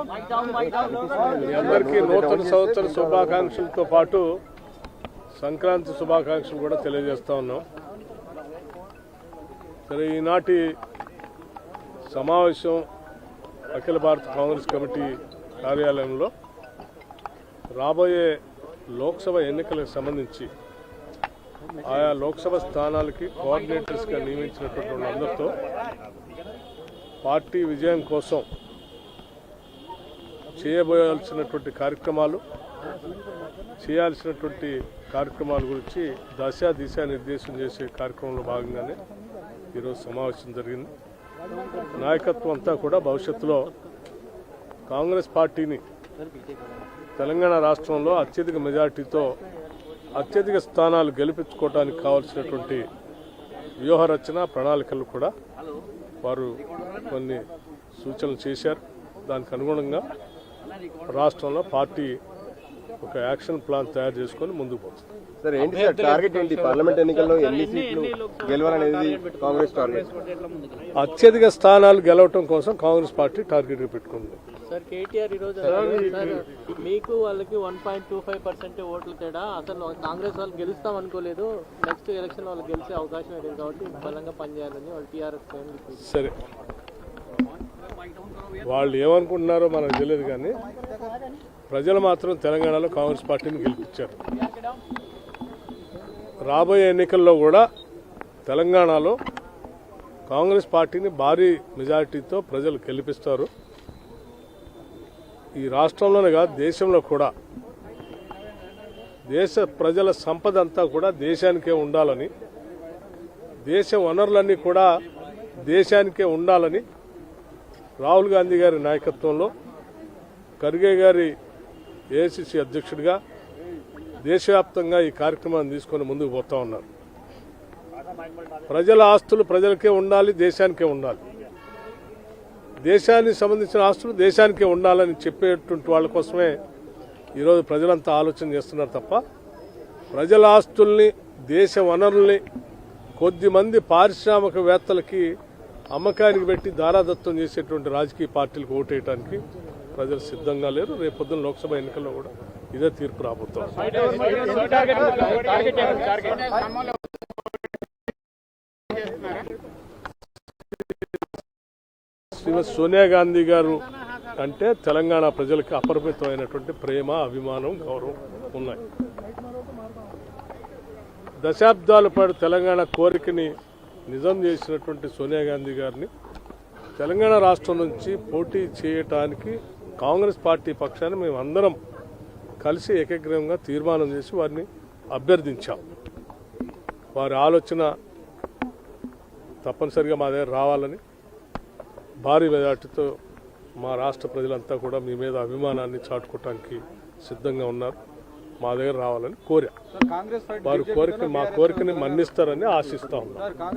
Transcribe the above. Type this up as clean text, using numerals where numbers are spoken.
మీ అందరికీ నూతన సంవత్సర శుభాకాంక్షలతో పాటు సంక్రాంతి శుభాకాంక్షలు కూడా తెలియజేస్తా ఉన్నాం. సరే, ఈనాటి సమావేశం అఖిల భారత కాంగ్రెస్ కమిటీ కార్యాలయంలో రాబోయే లోక్సభ ఎన్నికలకు సంబంధించి ఆయా లోక్సభ స్థానాలకి కోఆర్డినేటర్స్గా నియమించినటువంటి వాళ్ళందరితో పార్టీ విజయం కోసం చేయబోయాల్సినటువంటి కార్యక్రమాలు, చేయాల్సినటువంటి కార్యక్రమాల గురించి దిశా నిర్దేశం చేసే కార్యక్రమంలో భాగంగానే ఈరోజు సమావేశం జరిగింది. నాయకత్వం అంతా కూడా భవిష్యత్తులో కాంగ్రెస్ పార్టీని తెలంగాణ రాష్ట్రంలో అత్యధిక మెజార్టీతో అత్యధిక స్థానాలు గెలిపించుకోవడానికి కావాల్సినటువంటి వ్యూహరచన ప్రణాళికలు కూడా వారు కొన్ని సూచనలు చేశారు. దానికి అనుగుణంగా రాష్ట్రంలో పార్టీ ఒక యాక్షన్ ప్లాన్ తయారు చేసుకొని ముందుకు పోతుంది. సార్, ఏంటి సార్ టార్గెట్ ఏంటి? పార్లమెంట్ ఎన్నికల్లో ఎన్ని సీట్లు గెలవాలనేది కాంగ్రెస్ టార్గెట్? అత్యధిక స్థానాలు గెలవటం కోసం కాంగ్రెస్ పార్టీ టార్గెట్ పెట్టుకుంది. సార్, కేటీఆర్ ఈరోజు మీకు వాళ్ళకి 1.25% ఓట్లు తేడా, అసలు కాంగ్రెస్ వాళ్ళు గెలుస్తాం అనుకోలేదు, నెక్స్ట్ ఎలక్షన్ వాళ్ళు గెలిచే అవకాశం లేదు కాబట్టి బలంగా పనిచేయాలని వాళ్ళు టీఆర్ఎస్. సరే, వాళ్ళు ఏమనుకుంటున్నారో మనకు తెలియదు, కానీ ప్రజలు మాత్రం తెలంగాణలో కాంగ్రెస్ పార్టీని గెలిపించారు. రాబోయే ఎన్నికల్లో కూడా తెలంగాణలో కాంగ్రెస్ పార్టీని భారీ మెజారిటీతో ప్రజలు గెలిపిస్తారు. ఈ రాష్ట్రంలోనే కాదు, దేశంలో కూడా దేశ ప్రజల సంపద అంతా కూడా దేశానికే ఉండాలని, దేశ వనరులన్నీ కూడా దేశానికే ఉండాలని రాహుల్ గాంధీ గారి నాయకత్వంలో, ఖర్గే గారి ఏఐసిసి అధ్యక్షుడిగా దేశవ్యాప్తంగా ఈ కార్యక్రమాన్ని తీసుకొని ముందుకు పోతా ఉన్నారు. ప్రజల ఆస్తులు ప్రజలకే ఉండాలి, దేశానికే ఉండాలి, దేశానికి సంబంధించిన ఆస్తులు దేశానికే ఉండాలని చెప్పేటువంటి వాళ్ళ కోసమే ఈరోజు ప్రజలంతా ఆలోచన చేస్తున్నారు తప్ప, ప్రజల ఆస్తుల్ని, దేశ వనరుల్ని కొద్దిమంది పారిశ్రామికవేత్తలకి అమ్మకానికి పెట్టి దారాదత్తం చేసేటువంటి రాజకీయ పార్టీలకు ఓటేయడానికి ప్రజలు సిద్ధంగా లేరు. రేపొద్దున లోక్సభ ఎన్నికల్లో కూడా ఇదే తీర్పు రాబోతోంది. శ్రీమతి సోనియా గాంధీ గారు అంటే తెలంగాణ ప్రజలకు అపరిమితమైనటువంటి ప్రేమ, అభిమానం, గౌరవం ఉన్నాయి. దశాబ్దాల పాటు తెలంగాణ కోరికని నిజం చేసినటువంటి సోనియా గాంధీ గారిని తెలంగాణ రాష్ట్రం నుంచి పోటీ చేయటానికి కాంగ్రెస్ పార్టీ పక్షాన్ని మేమందరం కలిసి ఏకగ్రీవంగా తీర్మానం చేసి వారిని అభ్యర్థించాం. వారి ఆలోచన తప్పనిసరిగా మా దగ్గర రావాలని, భారీ మెజార్టీతో మా రాష్ట్ర ప్రజలంతా కూడా మీ మీద అభిమానాన్ని చాటుకోవటానికి సిద్ధంగా ఉన్నారు. మా దగ్గర రావాలని కోరా. వారి కోరిక మా కోరికని మన్నిస్తారని ఆశిస్తా ఉన్నారు.